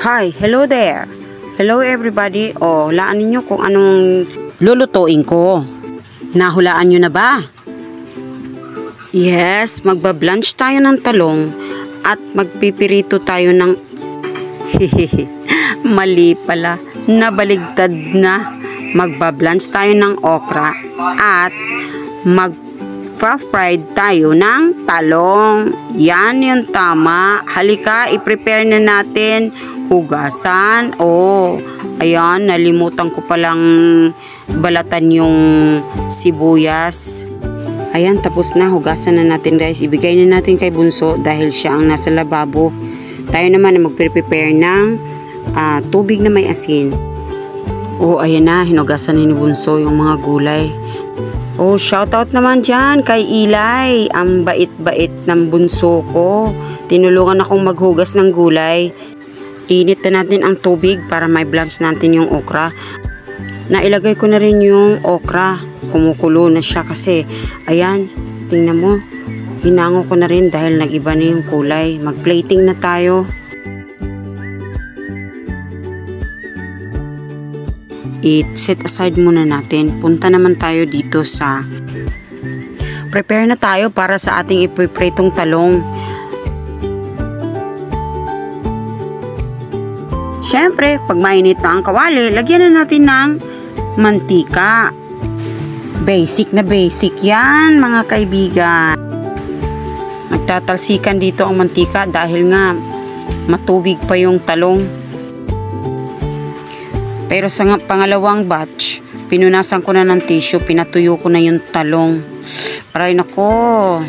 Hi, hello there. Hello everybody. O, hulaan ninyo kung anong lulutuin ko. Nahulaan nyo na ba? Yes, magbablanch tayo ng talong at magpipirito tayo ng mali pala, nabaligtad na. Magbablanch tayo ng okra at mag-fried tayo ng talong. Yan yung tama. Halika, i-prepare na natin. Hugasan. Oh, ayan, nalimutan ko palang balatan yung sibuyas. Ayan, tapos na. Hugasan na natin, guys. Ibigay na natin kay Bunso dahil siya ang nasa lababo. Tayo naman na mag-prepare ng tubig na may asin. Oh, ayan na. Hinugasan ni Bunso yung mga gulay. Oh, shoutout naman dyan kay Ilay. Ang bait-bait ng bunso ko. Tinulungan akong maghugas ng gulay. Init na natin ang tubig para may blanch natin yung okra. Nailagay ko na rin yung okra. Kumukulo na siya kasi, ayan, tingnan mo. Hinango ko na rin dahil nag-iba na yung kulay. Mag-plating na tayo. I-set aside muna natin. Punta naman tayo dito sa prepare na tayo para sa ating ipipritong talong. Syempre, pag mainit na ang kawali, lagyan na natin ng mantika. Basic na basic yan, mga kaibigan. Nagtatalsikan dito ang mantika dahil nga matubig pa yung talong. Pero sa pangalawang batch, pinunasan ko na ng tissue, pinatuyo ko na yung talong. Aray nako,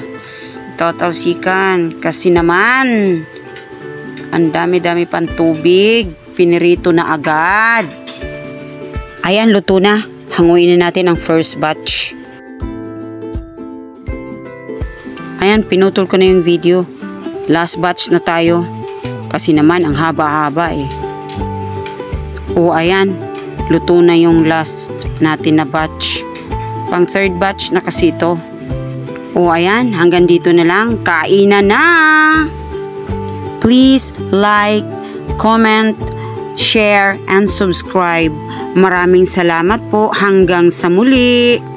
tatalsikan kasi naman ang dami-dami pang tubig, pinirito na agad. Ayan, luto na. Hanguin na natin ang first batch. Ayan, pinutol ko na yung video. Last batch na tayo kasi naman ang haba-haba eh. O ayan, luto na yung last natin na batch. Pang third batch na kasi ito. O ayan, hanggang dito na lang. Kainan na! Please like, comment, share, and subscribe. Maraming salamat po. Hanggang sa muli!